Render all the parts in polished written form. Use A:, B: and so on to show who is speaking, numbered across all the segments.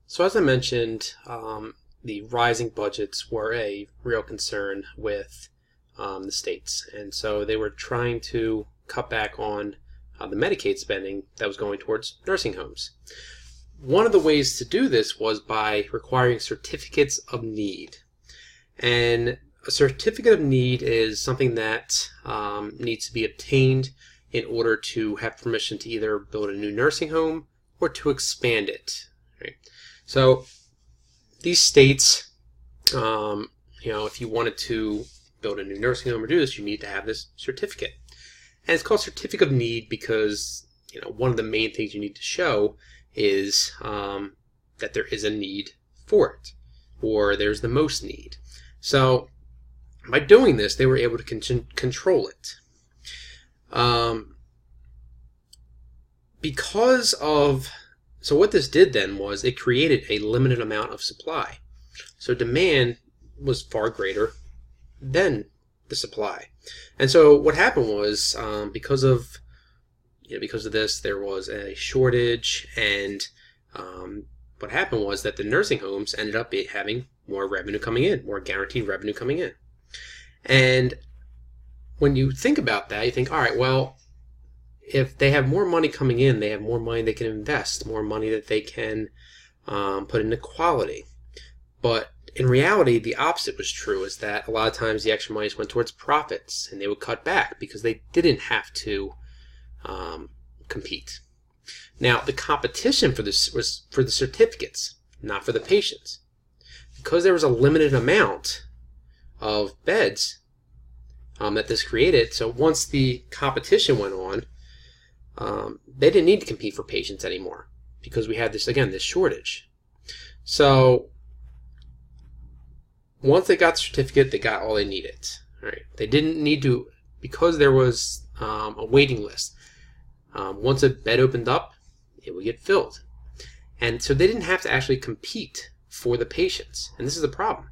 A: So as I mentioned, the rising budgets were a real concern with the states. And so they were trying to cut back on the Medicaid spending that was going towards nursing homes. One of the ways to do this was by requiring certificates of need. And a certificate of need is something that needs to be obtained in order to have permission to either build a new nursing home or to expand it. Right? So these states, if you wanted to build a new nursing home or do this, you need to have this certificate. And it's called certificate of need because one of the main things you need to show is that there is a need for it, or there's the most need. So by doing this, they were able to control it. So what this did then was it created a limited amount of supply. So demand was far greater than the supply. And so what happened was because of this, there was a shortage, and what happened was that the nursing homes ended up having more revenue coming in, more guaranteed revenue coming in. And when you think about that, you think, all right, well, if they have more money coming in, they have more money they can invest, more money that they can put into quality. But in reality, the opposite was true, is that a lot of times the extra money went towards profits, and they would cut back because they didn't have to compete. Now, the competition for this was for the certificates, not for the patients. Because there was a limited amount of beds that this created, so once the competition went on, they didn't need to compete for patients anymore because we had this shortage. So once they got the certificate, they got all they needed. Right? They didn't need to, because there was a waiting list. Once a bed opened up, it would get filled. And so they didn't have to actually compete for the patients. And this is the problem,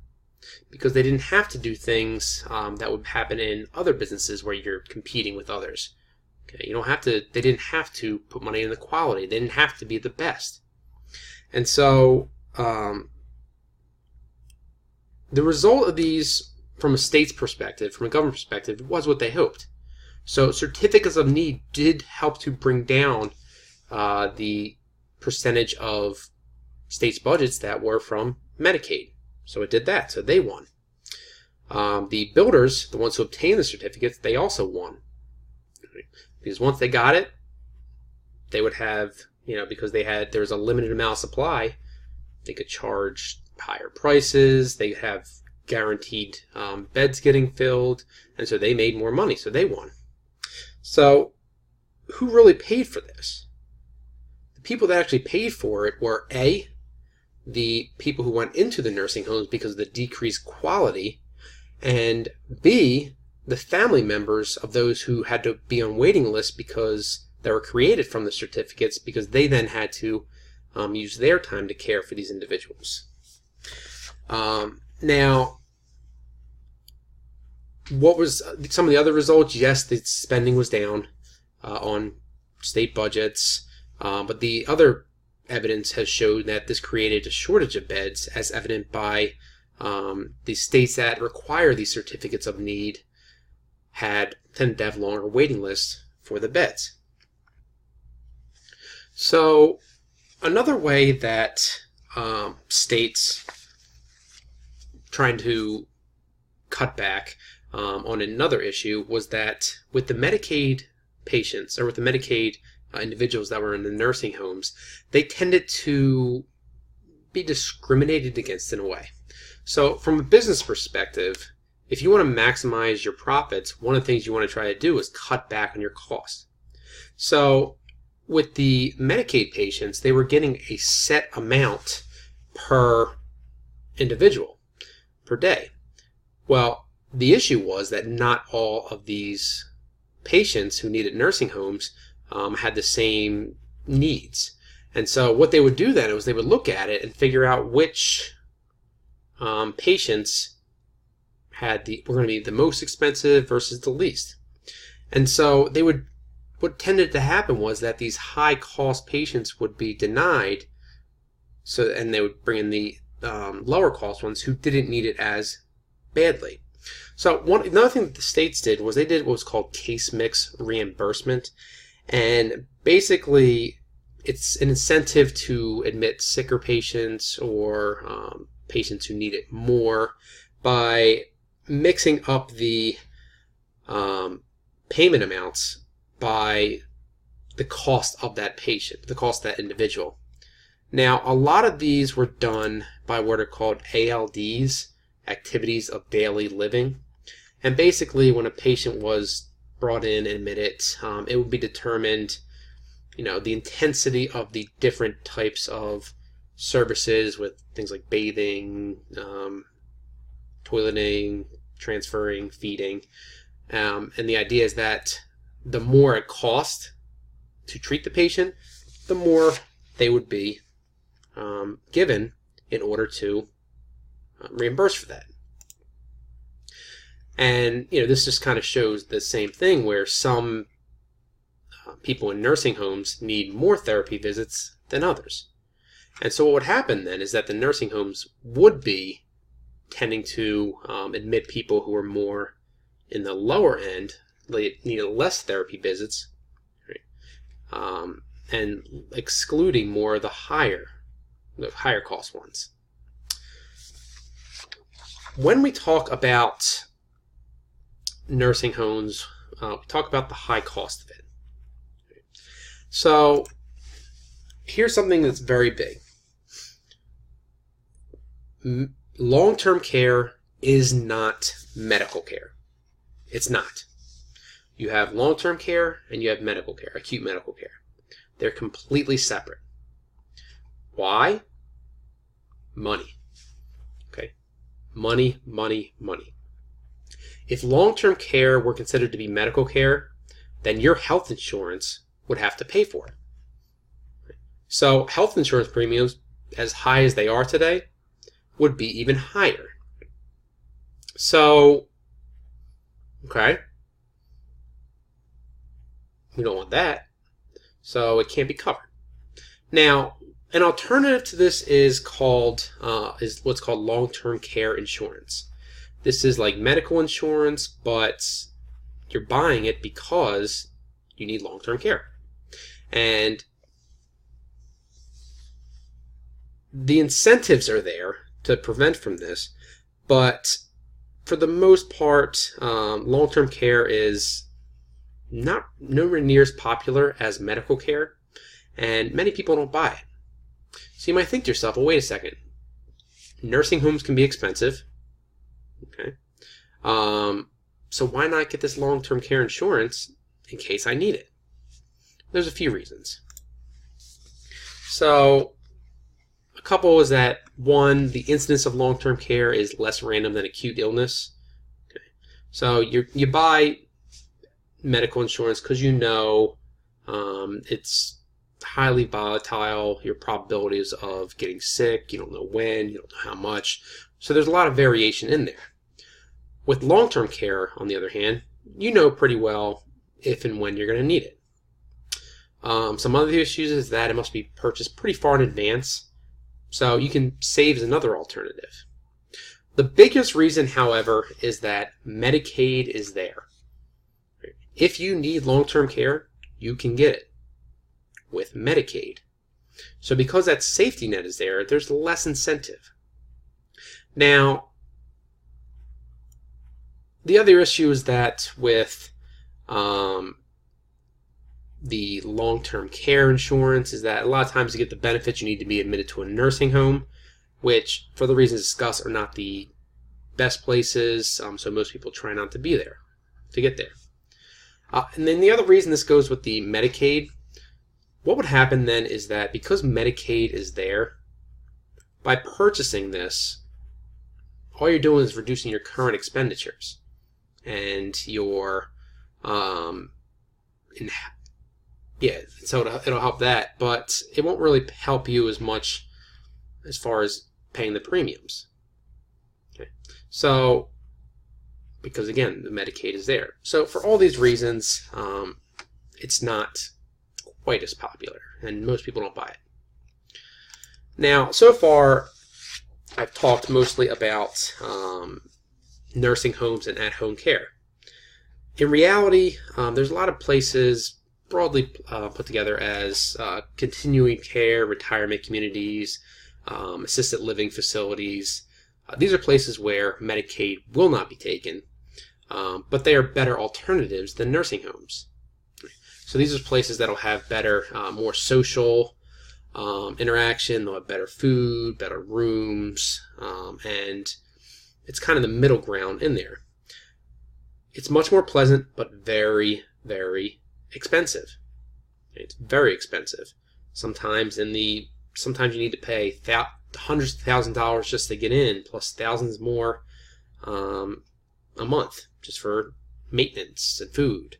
A: because they didn't have to do things that would happen in other businesses where you're competing with others. Okay, they didn't have to put money in the quality. They didn't have to be the best. And so the result of these, from a state's perspective, from a government perspective, was what they hoped. So certificates of need did help to bring down the percentage of states' budgets that were from Medicaid. So it did that. So they won. The builders, the ones who obtained the certificates, they also won. Because once they got it, they would have, because there was a limited amount of supply, they could charge higher prices, they have guaranteed beds getting filled, and so they made more money, so they won. So who really paid for this? The people that actually paid for it were A, the people who went into the nursing homes because of the decreased quality, and B, the family members of those who had to be on waiting lists because they were created from the certificates, because they then had to use their time to care for these individuals. Now, what was some of the other results? Yes, the spending was down on state budgets, but the other evidence has showed that this created a shortage of beds, as evident by the states that require these certificates of need tended to have longer waiting lists for the beds. So another way that states trying to cut back on another issue was that with the Medicaid patients, or with the Medicaid individuals that were in the nursing homes, they tended to be discriminated against in a way. So from a business perspective, if you want to maximize your profits, one of the things you want to try to do is cut back on your costs. So with the Medicaid patients, they were getting a set amount per individual per day. Well, the issue was that not all of these patients who needed nursing homes had the same needs. And so what they would do then was they would look at it and figure out which patients were going to be the most expensive versus the least. And so what tended to happen was that these high cost patients would be denied and they would bring in the lower cost ones who didn't need it as badly. So another thing that the states did was they did what was called case mix reimbursement, and basically it's an incentive to admit sicker patients or patients who need it more by mixing up the payment amounts by the cost of that patient, the cost of that individual. Now, a lot of these were done by what are called ALDs, activities of daily living. And basically, when a patient was brought in and admitted, it would be determined, the intensity of the different types of services with things like bathing, toileting, transferring, feeding. And the idea is that the more it costs to treat the patient, the more they would be given in order to reimburse for that. And this just kind of shows the same thing where some people in nursing homes need more therapy visits than others. And so what would happen then is that the nursing homes would be tending to admit people who are more in the lower end, needed less therapy visits, right? And excluding more of the higher cost ones. When we talk about nursing homes, we talk about the high cost of it. So here's something that's very big. Long-term care is not medical care. It's not. You have long-term care and you have medical care, acute medical care. They're completely separate. Why? Money. Okay? Money, money, money. If long-term care were considered to be medical care, then your health insurance would have to pay for it. So health insurance premiums, as high as they are today, would be even higher. So, okay, we don't want that, so it can't be covered. Now, an alternative to this is what's called long-term care insurance. This is like medical insurance, but you're buying it because you need long-term care. And the incentives are there to prevent from this, but for the most part, long-term care is not nowhere near as popular as medical care, and many people don't buy it. So you might think to yourself, well, wait a second. Nursing homes can be expensive. Okay. So why not get this long-term care insurance in case I need it? There's a few reasons. So a couple is that, one, the incidence of long-term care is less random than acute illness. Okay. So you buy medical insurance because it's highly volatile. Your probabilities of getting sick, you don't know when, you don't know how much. So there's a lot of variation in there. With long-term care, on the other hand, you know pretty well if and when you're going to need it. Some other issues is that it must be purchased pretty far in advance, so you can save as another alternative. The biggest reason, however, is that Medicaid is there. If you need long-term care, you can get it with Medicaid. So because that safety net is there, there's less incentive. Now, the other issue is that with the long-term care insurance is that a lot of times to get the benefits you need to be admitted to a nursing home, which for the reasons discussed are not the best places, so most people try not to be there to get there. And then the other reason this goes with the Medicaid, what would happen then is that because Medicaid is there, by purchasing this, all you're doing is reducing your current expenditures and your so it'll help that, but it won't really help you as much as far as paying the premiums. Okay. So, because again, the Medicaid is there. So for all these reasons, it's not quite as popular, and most people don't buy it. Now, so far, I've talked mostly about nursing homes and at-home care. In reality, there's a lot of places broadly put together as continuing care, retirement communities, assisted living facilities. These are places where Medicaid will not be taken, but they are better alternatives than nursing homes. So these are places that will have better, more social interaction. They'll have better food, better rooms, and it's kind of the middle ground in there. It's much more pleasant, but very, very expensive. It's very expensive. Sometimes you need to pay hundreds of thousands of dollars just to get in, plus thousands more a month just for maintenance and food.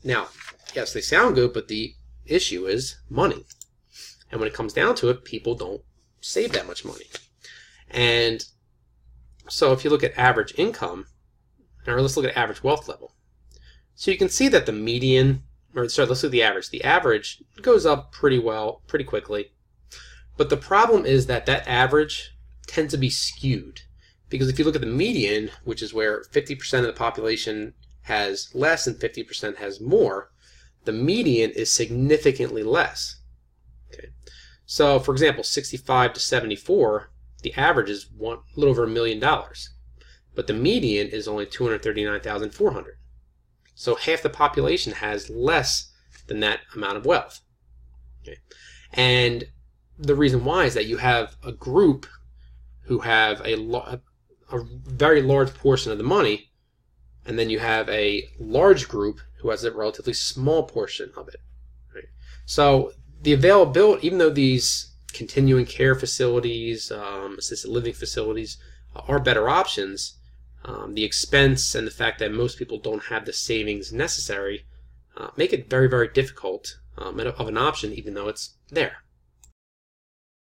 A: Now, yes, they sound good, but the issue is money. And when it comes down to it, people don't save that much money. And so if you look at average income, or let's look at average wealth level. So you can see that the median, let's look at the average. The average goes up pretty quickly. But the problem is that average tends to be skewed. Because if you look at the median, which is where 50% of the population has less and 50% has more, the median is significantly less. Okay. So, for example, 65 to 74, the average is a little over $1 million. But the median is only $239,400. So half the population has less than that amount of wealth. Okay. And the reason why is that you have a group who have a very large portion of the money, and then you have a large group who has a relatively small portion of it. Right? So the availability, even though these continuing care facilities, assisted living facilities are better options, the expense and the fact that most people don't have the savings necessary make it very, very difficult of an option, even though it's there.